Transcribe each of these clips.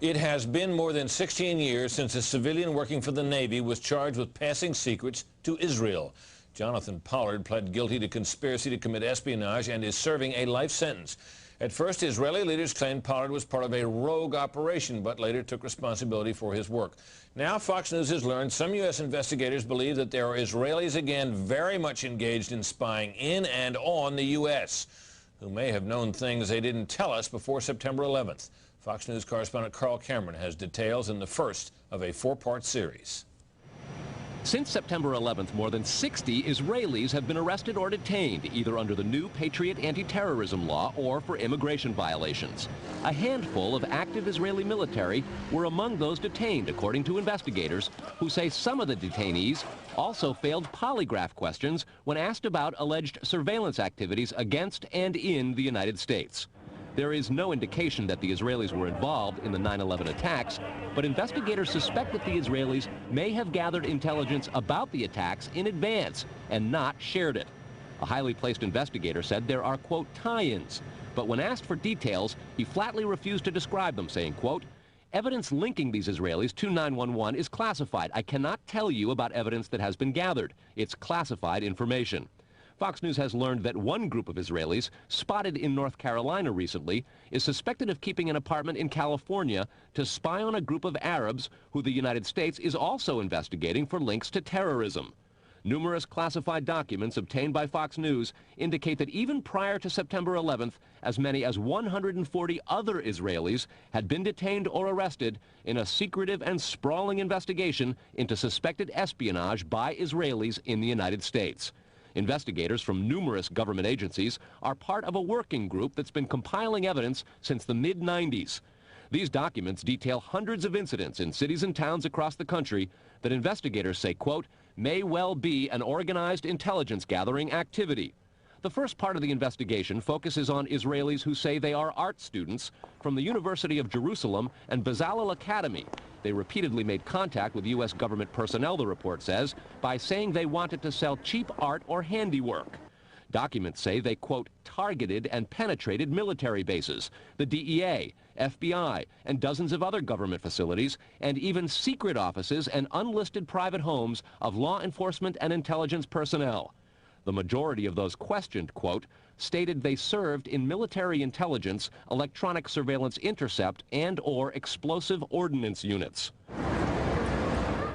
It has been more than 16 years since a civilian working for the Navy was charged with passing secrets to Israel. Jonathan Pollard pled guilty to conspiracy to commit espionage and is serving a life sentence. At first, Israeli leaders claimed Pollard was part of a rogue operation, but later took responsibility for his work. Now, Fox News has learned some U.S. investigators believe that there are Israelis again very much engaged in spying in and on the U.S., who may have known things they didn't tell us before September 11th. Fox News correspondent Carl Cameron has details in the first of a four-part series. Since September 11th, more than 60 Israelis have been arrested or detained, either under the new Patriot anti-terrorism law or for immigration violations. A handful of active Israeli military were among those detained, according to investigators, who say some of the detainees also failed polygraph questions when asked about alleged surveillance activities against and in the United States. There is no indication that the Israelis were involved in the 9/11 attacks, but investigators suspect that the Israelis may have gathered intelligence about the attacks in advance and not shared it. A highly placed investigator said there are, quote, tie-ins, but when asked for details, he flatly refused to describe them, saying, quote, evidence linking these Israelis to 9/11 is classified. I cannot tell you about evidence that has been gathered. It's classified information. Fox News has learned that one group of Israelis, spotted in North Carolina recently, is suspected of keeping an apartment in California to spy on a group of Arabs who the United States is also investigating for links to terrorism. Numerous classified documents obtained by Fox News indicate that even prior to September 11th, as many as 140 other Israelis had been detained or arrested in a secretive and sprawling investigation into suspected espionage by Israelis in the United States. Investigators from numerous government agencies are part of a working group that's been compiling evidence since the mid-90s. These documents detail hundreds of incidents in cities and towns across the country that investigators say, quote, may well be an organized intelligence gathering activity. The first part of the investigation focuses on Israelis who say they are art students from the University of Jerusalem and Bezalel Academy. They repeatedly made contact with U.S. government personnel, the report says, by saying they wanted to sell cheap art or handiwork. Documents say they, quote, targeted and penetrated military bases, the DEA, FBI, and dozens of other government facilities, and even secret offices and unlisted private homes of law enforcement and intelligence personnel. The majority of those questioned, quote, stated they served in military intelligence, electronic surveillance intercept, and/or explosive ordnance units.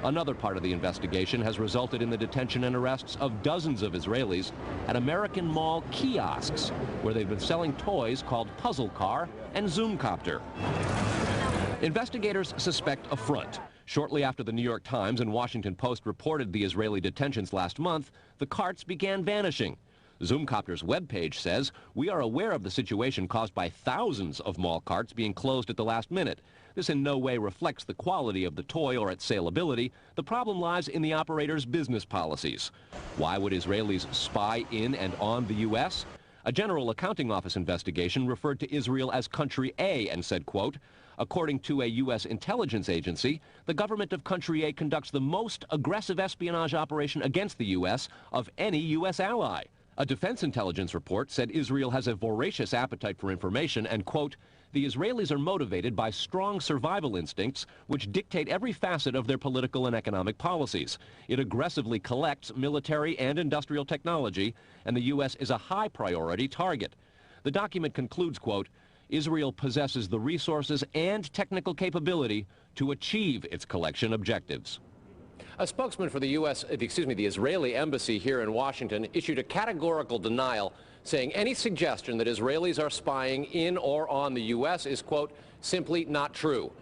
Another part of the investigation has resulted in the detention and arrests of dozens of Israelis at American Mall kiosks, where they've been selling toys called Puzzle Car and Zoomcopter. Investigators suspect a front. Shortly after the New York Times and Washington Post reported the Israeli detentions last month, the carts began vanishing. Zoomcopter's webpage says, we are aware of the situation caused by thousands of mall carts being closed at the last minute. This in no way reflects the quality of the toy or its saleability. The problem lies in the operator's business policies. Why would Israelis spy in and on the U.S.? A General Accounting Office investigation referred to Israel as Country A and said, quote, according to a U.S. intelligence agency, the government of Country A conducts the most aggressive espionage operation against the U.S. of any U.S. ally. A defense intelligence report said Israel has a voracious appetite for information and, quote, the Israelis are motivated by strong survival instincts which dictate every facet of their political and economic policies. It aggressively collects military and industrial technology, and the U.S. is a high priority target. The document concludes, quote, Israel possesses the resources and technical capability to achieve its collection objectives. A spokesman for the the Israeli embassy here in Washington issued a categorical denial, saying any suggestion that Israelis are spying in or on the U.S. is, quote, simply not true.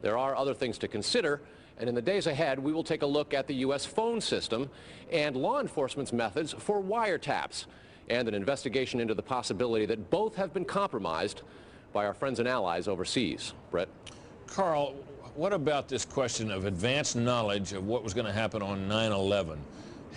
There are other things to consider, and in the days ahead, we will take a look at the U.S. phone system and law enforcement's methods for wiretaps, and an investigation into the possibility that both have been compromised by our friends and allies overseas. Brett? Carl, what about this question of advanced knowledge of what was going to happen on 9/11?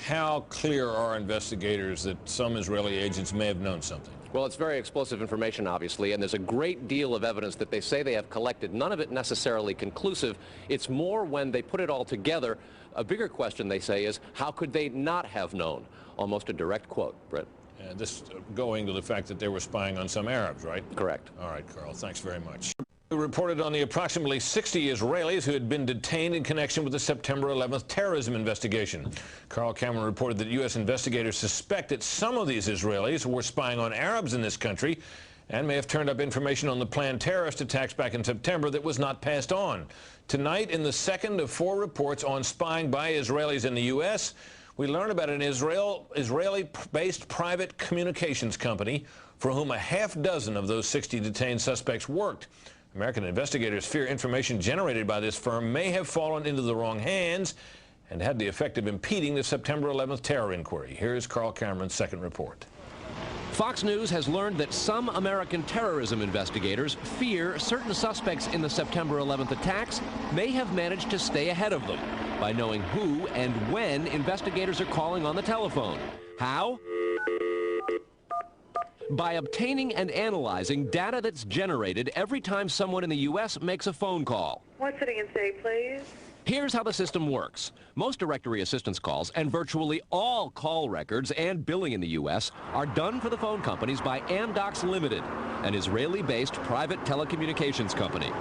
How clear are investigators that some Israeli agents may have known something? Well, it's very explosive information, obviously, and there's a great deal of evidence that they say they have collected, none of it necessarily conclusive. It's more when they put it all together. A bigger question, they say, is how could they not have known? Almost a direct quote, Brett. This going to the fact that they were spying on some Arabs, right? Correct. All right, Carl, thanks very much. We reported on the approximately 60 Israelis who had been detained in connection with the September 11th terrorism investigation. Carl Cameron reported that U.S. investigators suspect that some of these Israelis were spying on Arabs in this country and may have turned up information on the planned terrorist attacks back in September that was not passed on. Tonight, in the second of 4 reports on spying by Israelis in the U.S., we learn about an Israeli-based private communications company for whom a half dozen of those 60 detained suspects worked. American investigators fear information generated by this firm may have fallen into the wrong hands and had the effect of impeding the September 11th terror inquiry. Here's Carl Cameron's second report. Fox News has learned that some American terrorism investigators fear certain suspects in the September 11th attacks may have managed to stay ahead of them by knowing who and when investigators are calling on the telephone. How? By obtaining and analyzing data that's generated every time someone in the U.S. makes a phone call. One sitting and say, please. Here's how the system works. Most directory assistance calls and virtually all call records and billing in the U.S. are done for the phone companies by Amdocs Limited, an Israeli-based private telecommunications company.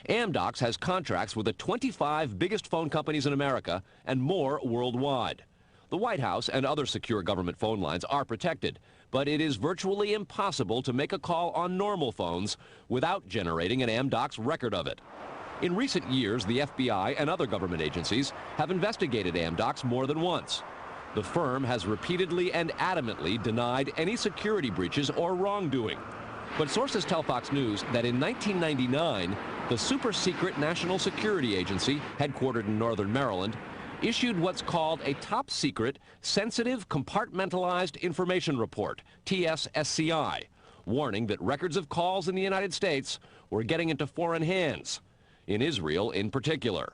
Amdocs has contracts with the 25 biggest phone companies in America and more worldwide. The White House and other secure government phone lines are protected, but it is virtually impossible to make a call on normal phones without generating an Amdocs record of it. In recent years, the FBI and other government agencies have investigated Amdocs more than once. The firm has repeatedly and adamantly denied any security breaches or wrongdoing. But sources tell Fox News that in 1999, the super-secret National Security Agency, headquartered in northern Maryland, issued what's called a top-secret, sensitive, compartmentalized information report, TSSCI, warning that records of calls in the United States were getting into foreign hands, in Israel in particular.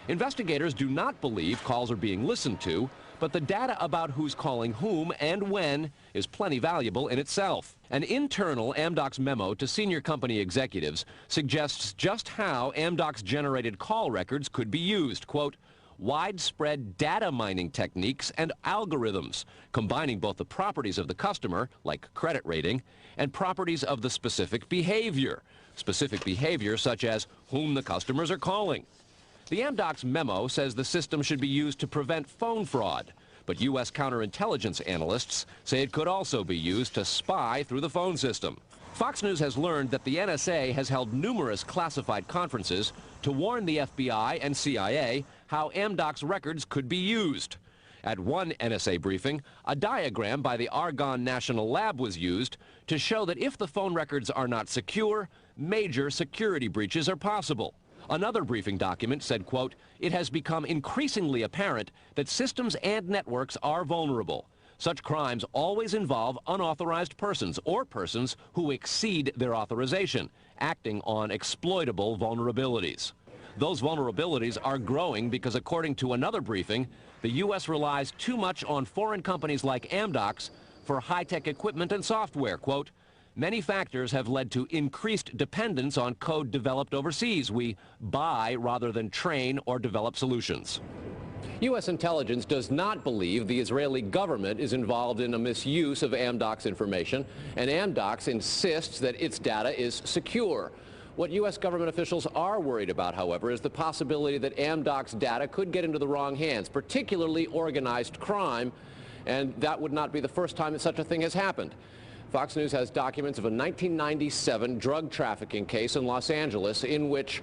Investigators do not believe calls are being listened to, but the data about who's calling whom and when is plenty valuable in itself. An internal Amdocs memo to senior company executives suggests just how Amdocs generated call records could be used. Quote, widespread data mining techniques and algorithms, combining both the properties of the customer, like credit rating, and properties of the specific behavior such as whom the customers are calling. The Amdocs memo says the system should be used to prevent phone fraud, but U.S. counterintelligence analysts say it could also be used to spy through the phone system. Fox News has learned that the NSA has held numerous classified conferences to warn the FBI and CIA how Amdocs records could be used. At one NSA briefing, a diagram by the Argonne National Lab was used to show that if the phone records are not secure, major security breaches are possible. Another briefing document said, quote, it has become increasingly apparent that systems and networks are vulnerable. Such crimes always involve unauthorized persons or persons who exceed their authorization, acting on exploitable vulnerabilities. Those vulnerabilities are growing because, according to another briefing, the U.S. relies too much on foreign companies like Amdocs for high-tech equipment and software. Quote, many factors have led to increased dependence on code developed overseas. We buy rather than train or develop solutions. U.S. intelligence does not believe the Israeli government is involved in a misuse of Amdocs information, and Amdocs insists that its data is secure. What U.S. government officials are worried about, however, is the possibility that Amdocs data could get into the wrong hands, particularly organized crime, and that would not be the first time that such a thing has happened. Fox News has documents of a 1997 drug trafficking case in Los Angeles in which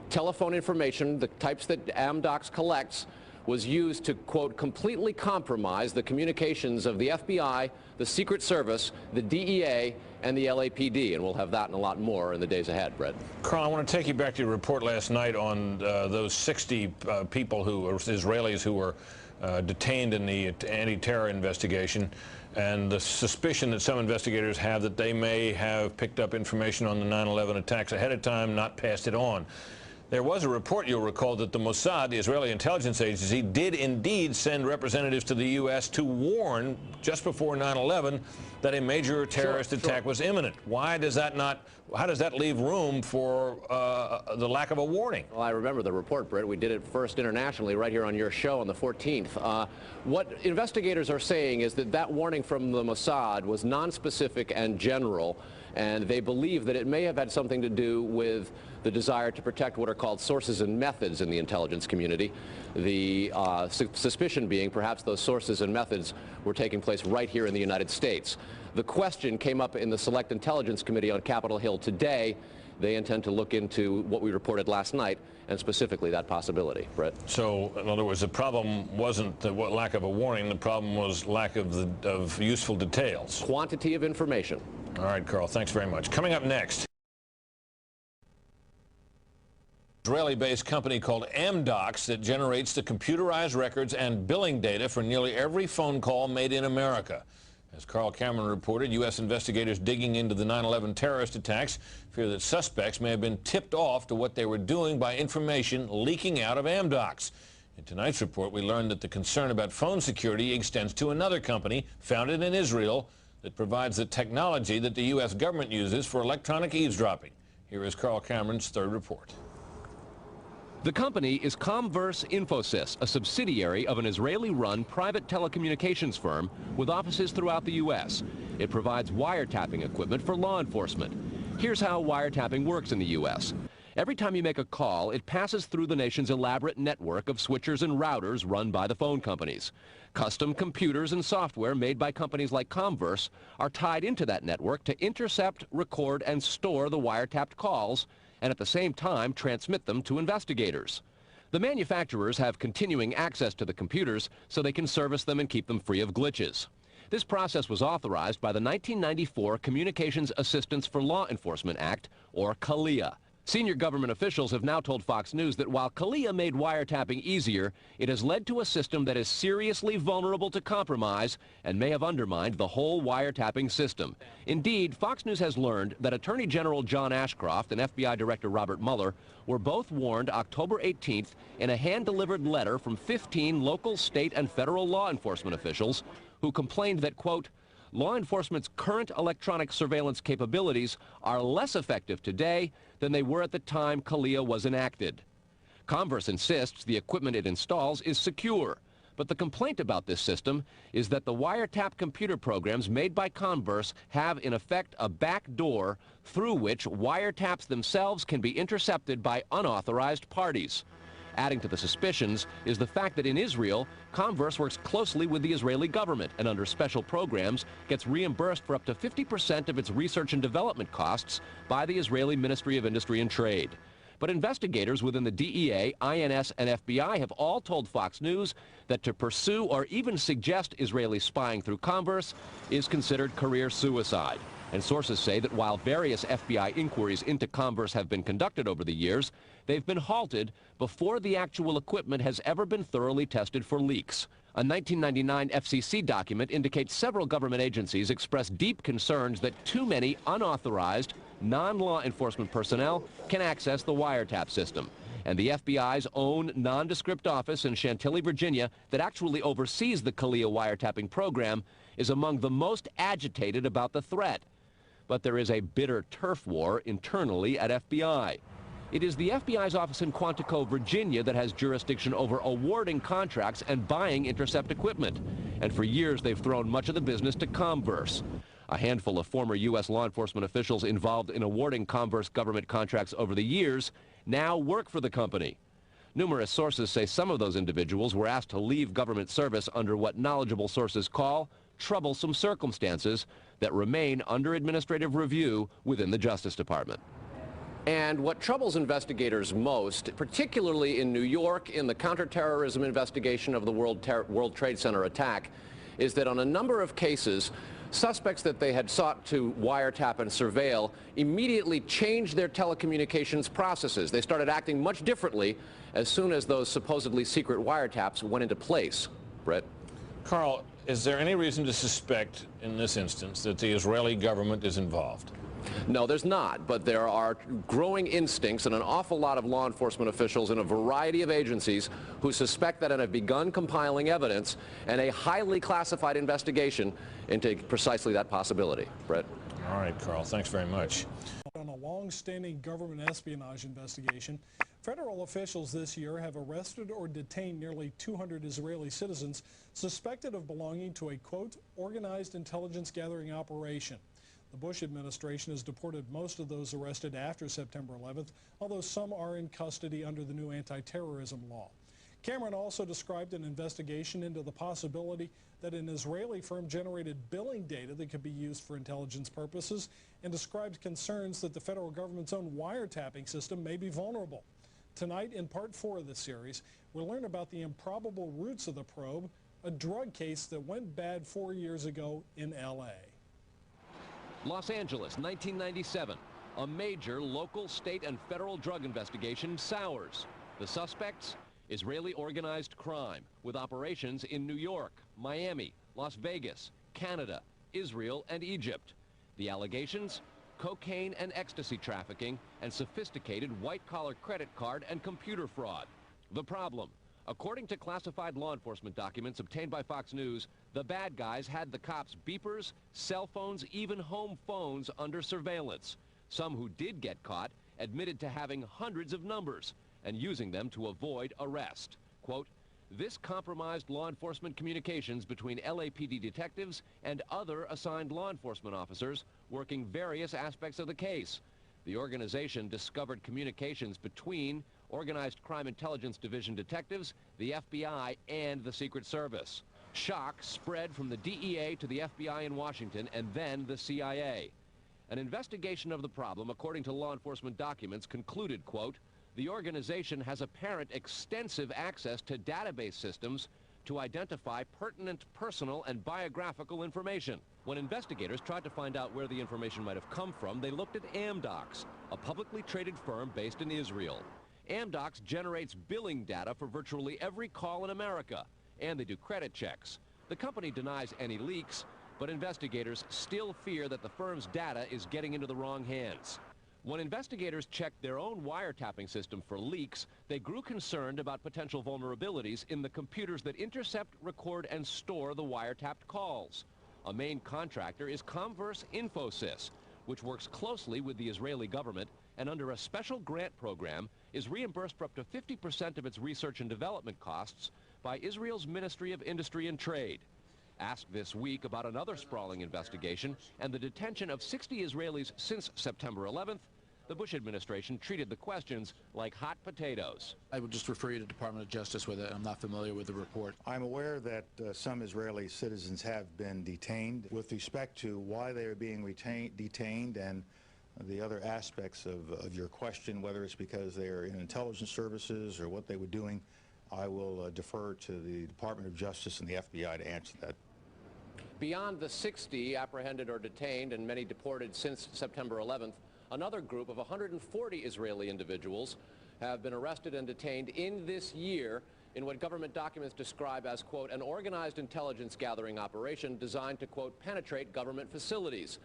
telephone information, the types that Amdocs collects, was used to, quote, completely compromise the communications of the FBI, the Secret Service, the DEA, and the LAPD. And we'll have that and a lot more in the days ahead, Brett. Carl, I want to take you back to your report last night on those 60 people who are Israelis who were detained in the anti-terror investigation, and the suspicion that some investigators have that they may have picked up information on the 9/11 attacks ahead of time, not passed it on. There was a report, you'll recall, that the Mossad, the Israeli intelligence agency, did indeed send representatives to the U.S. to warn just before 9/11 that a major terrorist attack was imminent. Why does that not, how does that leave room for the lack of a warning? Well, I remember the report, Britt. We did it first internationally right here on your show on the 14th. What investigators are saying is that that warning from the Mossad was nonspecific and general, and they believe that it may have had something to do with the desire to protect what are called sources and methods in the intelligence community. The suspicion being perhaps those sources and methods were taking place right here in the United States. The question came up in the Select Intelligence Committee on Capitol Hill today. They intend to look into what we reported last night, and specifically that possibility. Brett? So, in other words, the problem wasn't the lack of a warning. The problem was lack of useful details. Quantity of information. All right, Carl, thanks very much. Coming up next, Israeli-based company called Amdocs that generates the computerized records and billing data for nearly every phone call made in America. As Carl Cameron reported, U.S. investigators digging into the 9/11 terrorist attacks fear that suspects may have been tipped off to what they were doing by information leaking out of Amdocs. In tonight's report, we learned that the concern about phone security extends to another company founded in Israel that provides the technology that the U.S. government uses for electronic eavesdropping. Here is Carl Cameron's third report. The company is Comverse Infosys, a subsidiary of an Israeli-run private telecommunications firm with offices throughout the U.S. It provides wiretapping equipment for law enforcement. Here's how wiretapping works in the U.S. Every time you make a call, it passes through the nation's elaborate network of switchers and routers run by the phone companies. Custom computers and software made by companies like Comverse are tied into that network to intercept, record, and store the wiretapped calls, and at the same time transmit them to investigators. The manufacturers have continuing access to the computers so they can service them and keep them free of glitches. This process was authorized by the 1994 Communications Assistance for Law Enforcement Act, or CALEA. Senior government officials have now told Fox News that while CALEA made wiretapping easier, it has led to a system that is seriously vulnerable to compromise and may have undermined the whole wiretapping system. Indeed, Fox News has learned that Attorney General John Ashcroft and FBI Director Robert Mueller were both warned October 18th in a hand-delivered letter from 15 local, state, and federal law enforcement officials who complained that, quote, law enforcement's current electronic surveillance capabilities are less effective today than they were at the time CALEA was enacted. Comverse insists the equipment it installs is secure, but the complaint about this system is that the wiretap computer programs made by Comverse have in effect a back door through which wiretaps themselves can be intercepted by unauthorized parties. Adding to the suspicions is the fact that in Israel, Comverse works closely with the Israeli government and under special programs gets reimbursed for up to 50% of its research and development costs by the Israeli Ministry of Industry and Trade. But investigators within the DEA, INS, and FBI have all told Fox News that to pursue or even suggest Israeli spying through Comverse is considered career suicide. And sources say that while various FBI inquiries into Comverse have been conducted over the years, they've been halted before the actual equipment has ever been thoroughly tested for leaks. A 1999 FCC document indicates several government agencies expressed deep concerns that too many unauthorized, non-law enforcement personnel can access the wiretap system. And the FBI's own nondescript office in Chantilly, Virginia, that actually oversees the CALEA wiretapping program, is among the most agitated about the threat. But there is a bitter turf war internally at FBI. It is the FBI's office in Quantico, Virginia that has jurisdiction over awarding contracts and buying intercept equipment. And for years, they've thrown much of the business to Comverse. A handful of former U.S. law enforcement officials involved in awarding Comverse government contracts over the years now work for the company. Numerous sources say some of those individuals were asked to leave government service under what knowledgeable sources call troublesome circumstances that remain under administrative review within the Justice Department. And what troubles investigators most, particularly in New York in the counterterrorism investigation of the World Trade Center attack, is that on a number of cases, suspects that they had sought to wiretap and surveil immediately changed their telecommunications processes. They started acting much differently as soon as those supposedly secret wiretaps went into place. Brett? Carl, is there any reason to suspect in this instance that the Israeli government is involved? No, there's not, but there are growing instincts and an awful lot of law enforcement officials in a variety of agencies who suspect that and have begun compiling evidence and a highly classified investigation into precisely that possibility. Brett? All right, Carl, thanks very much. On a long-standing government espionage investigation, federal officials this year have arrested or detained nearly 200 Israeli citizens suspected of belonging to a, quote, organized intelligence gathering operation. The Bush administration has deported most of those arrested after September 11th, although some are in custody under the new anti-terrorism law. Cameron also described an investigation into the possibility that an Israeli firm generated billing data that could be used for intelligence purposes, and described concerns that the federal government's own wiretapping system may be vulnerable. Tonight, in part 4 of this series, we'll learn about the improbable roots of the probe, a drug case that went bad 4 years ago in L.A. Los Angeles, 1997. A major local, state, and federal drug investigation sours. The suspects? Israeli organized crime, with operations in New York, Miami, Las Vegas, Canada, Israel, and Egypt. The allegations? Cocaine and ecstasy trafficking, and sophisticated white-collar credit card and computer fraud. The problem? According to classified law enforcement documents obtained by Fox News, the bad guys had the cops' beepers, cell phones, even home phones under surveillance. Some who did get caught admitted to having hundreds of numbers and using them to avoid arrest. Quote, this compromised law enforcement communications between LAPD detectives and other assigned law enforcement officers working various aspects of the case. The organization discovered communications between Organized Crime Intelligence Division detectives, the FBI, and the Secret Service. Shock spread from the DEA to the FBI in Washington and then the CIA. An investigation of the problem, according to law enforcement documents, concluded, quote, the organization has apparent extensive access to database systems to identify pertinent personal and biographical information. When investigators tried to find out where the information might have come from, they looked at Amdocs, a publicly traded firm based in Israel. Amdocs generates billing data for virtually every call in America, and they do credit checks. The company denies any leaks, but investigators still fear that the firm's data is getting into the wrong hands. When investigators checked their own wiretapping system for leaks, they grew concerned about potential vulnerabilities in the computers that intercept, record, and store the wiretapped calls. A main contractor is Comverse Infosys, which works closely with the Israeli government and under a special grant program is reimbursed for up to 50% of its research and development costs by Israel's Ministry of Industry and Trade. Asked this week about another sprawling investigation and the detention of 60 Israelis since September 11th, the Bush administration treated the questions like hot potatoes. I would just refer you to Department of Justice with it. I'm not familiar with the report. I'm aware that some Israeli citizens have been detained. With respect to why they are being detained and the other aspects of your question, whether it's because they are in intelligence services or what they were doing, I will defer to the Department of Justice and the FBI to answer that. Beyond the 60 apprehended or detained and many deported since September 11th, another group of 140 Israeli individuals have been arrested and detained in this year in what government documents describe as, quote, an organized intelligence gathering operation designed to, quote, penetrate government facilities.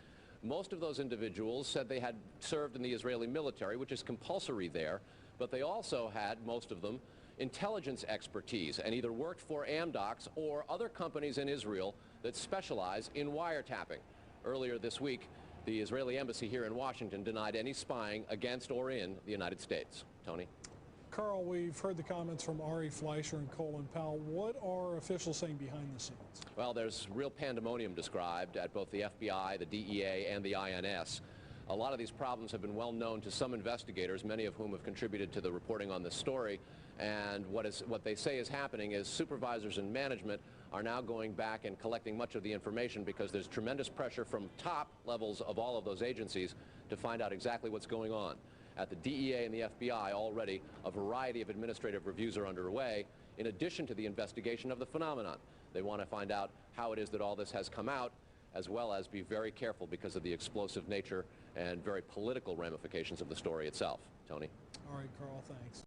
Most of those individuals said they had served in the Israeli military, which is compulsory there, but they also had, most of them, intelligence expertise and either worked for Amdocs or other companies in Israel that specialize in wiretapping. Earlier this week, the Israeli embassy here in Washington denied any spying against or in the United States. Tony? Carl, we've heard the comments from Ari Fleischer and Colin Powell. What are officials saying behind the scenes? Well, there's real pandemonium described at both the FBI, the DEA, and the INS. A lot of these problems have been well known to some investigators, many of whom have contributed to the reporting on this story. And what they say is happening is supervisors and management are now going back and collecting much of the information because there's tremendous pressure from top levels of all of those agencies to find out exactly what's going on. At the DEA and the FBI already, a variety of administrative reviews are underway in addition to the investigation of the phenomenon. They want to find out how it is that all this has come out, as well as be very careful because of the explosive nature and very political ramifications of the story itself. Tony? All right, Carl, thanks.